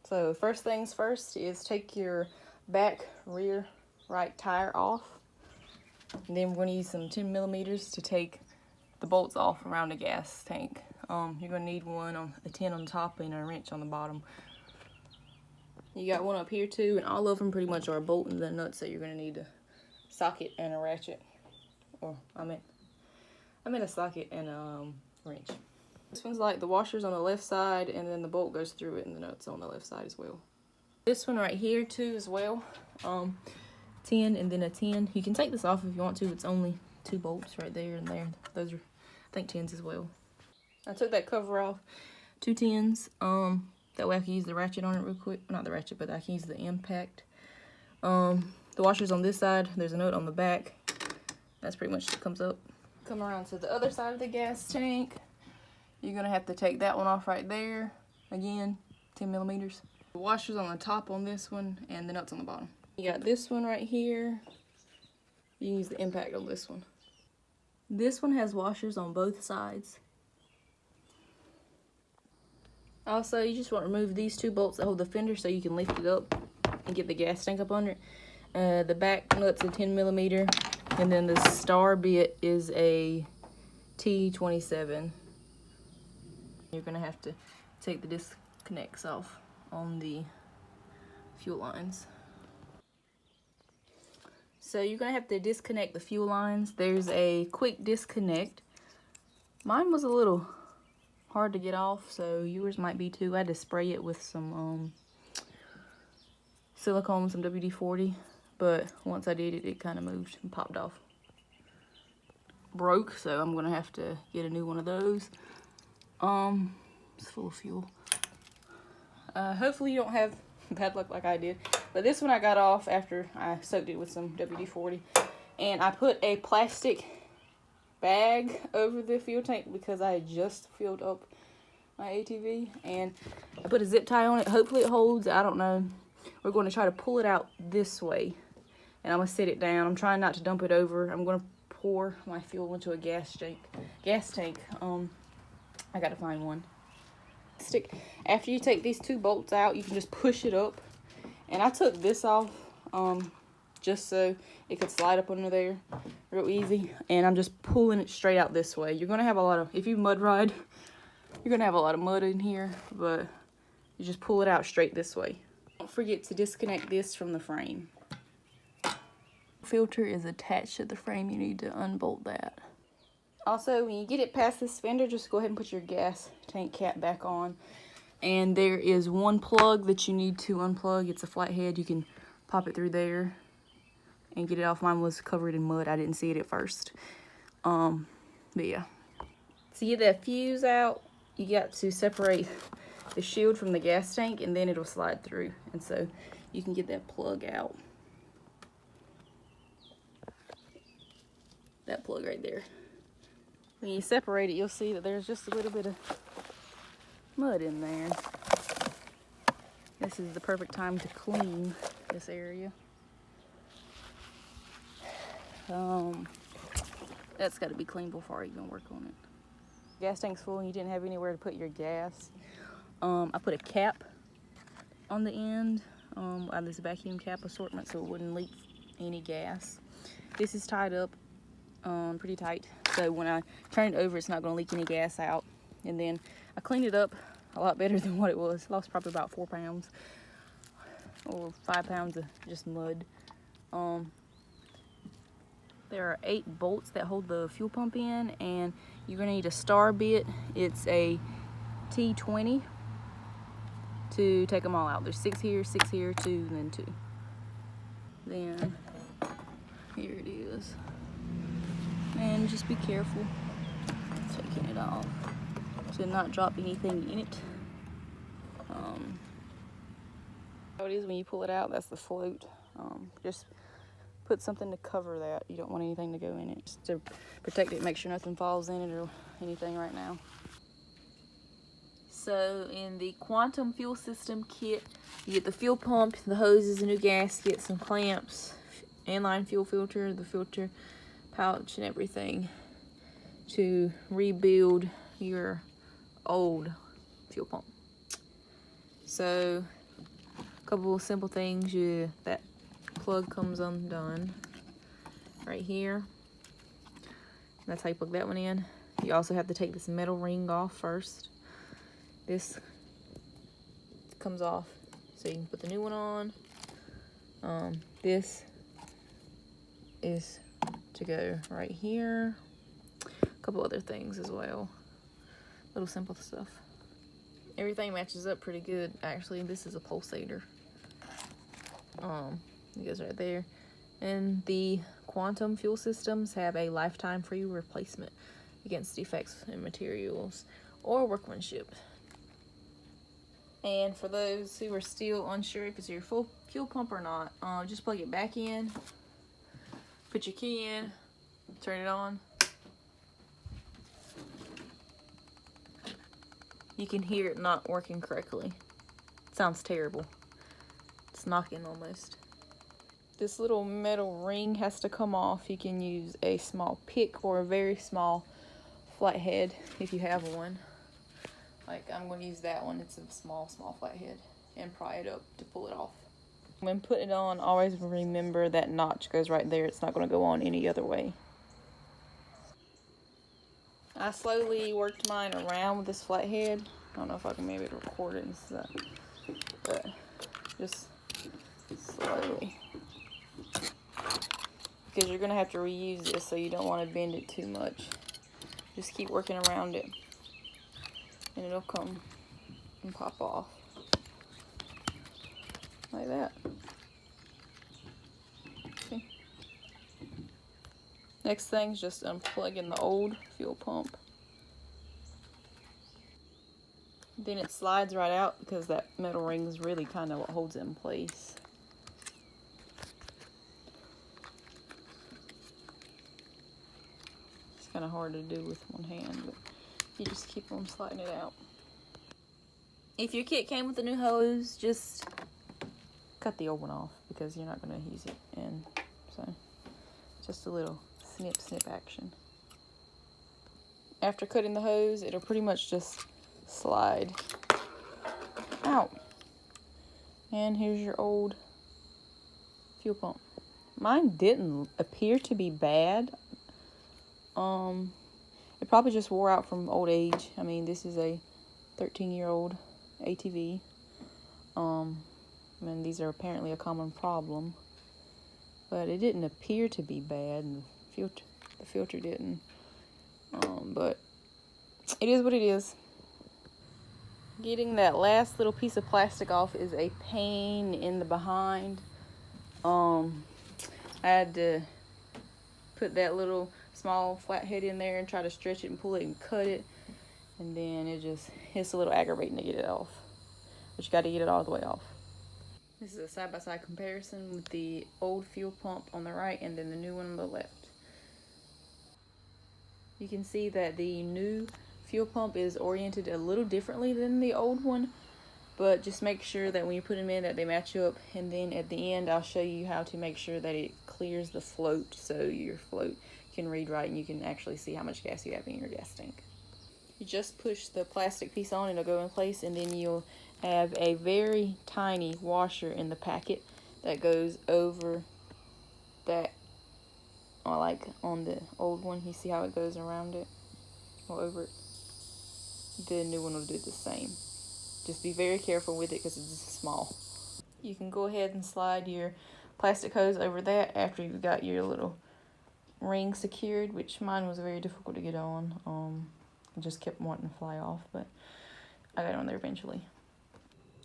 So first things first is take your back rear right tire off. And then we're going to use some 10 millimeters to take the bolts off around the gas tank. You're going to need a 10 on top and a wrench on the bottom. You got one up here too, and all of them pretty much are bolting the nuts that you're going to need a socket and a ratchet. Or I meant a socket and a wrench. This one's like the washer's on the left side, and then the bolt goes through it, and the nuts on the left side as well. This one right here too as well. 10 and then a 10. You can take this off if you want to. It's only 2 bolts right there and there. Those are, I think, 10s as well. I took that cover off, 2 10s. That way I can use the ratchet on it real quick. Not the ratchet, but I can use the impact. The washer's on this side. There's a nut on the back. That's pretty much what comes up. Come around to the other side of the gas tank. You're gonna have to take that one off right there. Again, 10 millimeters. The washer's on the top on this one, and the nuts on the bottom. You got this one right here. You can use the impact on this one. This one has washers on both sides. Also, you just want to remove these 2 bolts that hold the fender so you can lift it up and get the gas tank up under it. The back nut's a 10 millimeter, and then the star bit is a T27. You're gonna have to take the disconnects off on the fuel lines. So you're gonna have to disconnect the fuel lines. There's a quick disconnect. Mine was a little hard to get off, so yours might be too. I had to spray it with some silicone, some WD-40, but once I did it, it kind of moved and popped off. Broke, so I'm gonna have to get a new one of those. It's full of fuel. Hopefully you don't have bad luck like I did, but this one I got off after I soaked it with some WD-40, and I put a plastic bag over the fuel tank because I had just filled up my ATV, and I put a zip tie on it. Hopefully it holds. I don't know. We're going to try to pull it out this way, and I'm gonna set it down. I'm trying not to dump it over. I'm gonna pour my fuel into a gas tank. I gotta find one. After you take these 2 bolts out, you can just push it up, and I took this off just so it could slide up under there real easy, and I'm just pulling it straight out this way. You're gonna have a lot of, if you mud ride, you're gonna have a lot of mud in here, but you just pull it out straight this way. Don't forget to disconnect this from the frame. Filter is attached to the frame. You need to unbolt that. Also, when you get it past this fender, just go ahead and put your gas tank cap back on. And there is one plug that you need to unplug. It's a flathead. You can pop it through there and get it off. Mine was covered in mud. I didn't see it at first. But yeah. To get that fuse out, you got to separate the shield from the gas tank, and then it'll slide through. And so you can get that plug out. That plug right there. When you separate it, you'll see that there's just a little bit of mud in there. This is the perfect time to clean this area. That's got to be cleaned before I even work on it. Gas tank's full and you didn't have anywhere to put your gas. I put a cap on the end out of this vacuum cap assortment so it wouldn't leak any gas. This is tied up pretty tight, so when I turn it over, it's not going to leak any gas out. And then I cleaned it up a lot better than what it was. Lost probably about 4 pounds or 5 pounds of just mud. There are 8 bolts that hold the fuel pump in, and you're going to need a star bit. It's a T20 to take them all out. There's 6 here, 2, and then 2. Then here it is. And just be careful taking it off to not drop anything in it. How it is when you pull it out, that's the float. Just put something to cover that. You don't want anything to go in it, just to protect it, make sure nothing falls in it or anything right now. So in the quantum fuel system kit, you get the fuel pump, the hoses, a new gasket, some clamps, inline fuel filter, the filter pouch, and everything to rebuild your old fuel pump. So couple of simple things. That plug comes undone right here. That's how you plug that one in. You also have to take this metal ring off first. This comes off so you can put the new one on. This is to go right here. A couple other things as well. Little simple stuff. Everything matches up pretty good. Actually, this is a pulsator. It goes right there. And the quantum fuel systems have a lifetime free replacement against defects in materials or workmanship. And for those who are still unsure if it's your full fuel pump or not, just plug it back in, put your key in, turn it on. You can hear it not working correctly. It sounds terrible. It's knocking almost. This little metal ring has to come off. You can use a small pick or a very small flathead if you have one. Like, I'm going to use that one. It's a small flathead, and pry it up to pull it off. When putting it on, always remember that notch goes right there. It's not going to go on any other way. I slowly worked mine around with this flathead. I don't know if I can maybe record it and stuff, but just slowly. Because you're going to have to reuse this, so you don't want to bend it too much. Just keep working around it, and it'll come and pop off like that. See? Next thing is just unplugging the old fuel pump. Then it slides right out because that metal ring is really kind of what holds it in place. It's kind of hard to do with one hand, but you just keep on sliding it out. If your kit came with a new hose, just cut the old one off because you're not going to use it. And so just a little snip action. After cutting the hose, it'll pretty much just slide out. And here's your old fuel pump. Mine didn't appear to be bad. It probably just wore out from old age. I mean, this is a 13-year-old ATV. And these are apparently a common problem. But it didn't appear to be bad, and the filter didn't. But it is what it is. Getting that last little piece of plastic off is a pain in the behind. I had to put that little small flathead in there and try to stretch it and pull it and cut it. And then it's a little aggravating to get it off. But you got to get it all the way off. This is a side-by-side comparison with the old fuel pump on the right and then the new one on the left. You can see that the new fuel pump is oriented a little differently than the old one, but just make sure that when you put them in that they match up, and then at the end I'll show you how to make sure that it clears the float so your float can read right and you can actually see how much gas you have in your gas tank. You just push the plastic piece on, it'll go in place, and then you'll have a very tiny washer in the packet that goes over that, like on the old one, you see how it goes around it or over it. The new one will do the same. Just be very careful with it because it's small. You can go ahead and slide your plastic hose over that after you've got your little ring secured, which mine was very difficult to get on. It just kept wanting to fly off, but I got it on there eventually.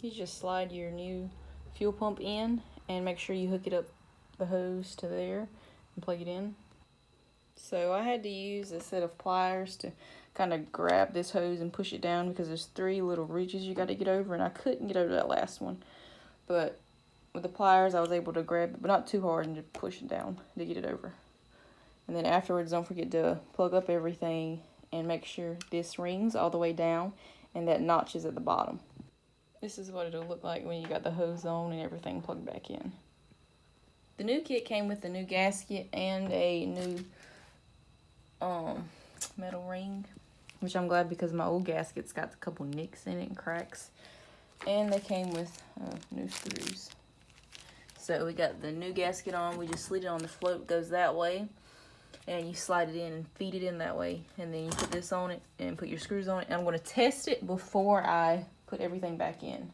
You just slide your new fuel pump in and make sure you hook it up the hose to there and plug it in. So I had to use a set of pliers to kind of grab this hose and push it down because there's 3 little ridges you got to get over, and I couldn't get over that last one. But with the pliers I was able to grab it, but not too hard, and just push it down to get it over. And then afterwards, don't forget to plug up everything and make sure this rings all the way down and that notch is at the bottom. This is what it'll look like when you got the hose on and everything plugged back in. The new kit came with a new gasket and a new metal ring, which I'm glad because my old gasket's got a couple nicks in it and cracks. And they came with new screws. So we got the new gasket on. We just slid it on the float, goes that way. And you slide it in and feed it in that way. And then you put this on it and put your screws on it. And I'm going to test it before I put everything back in.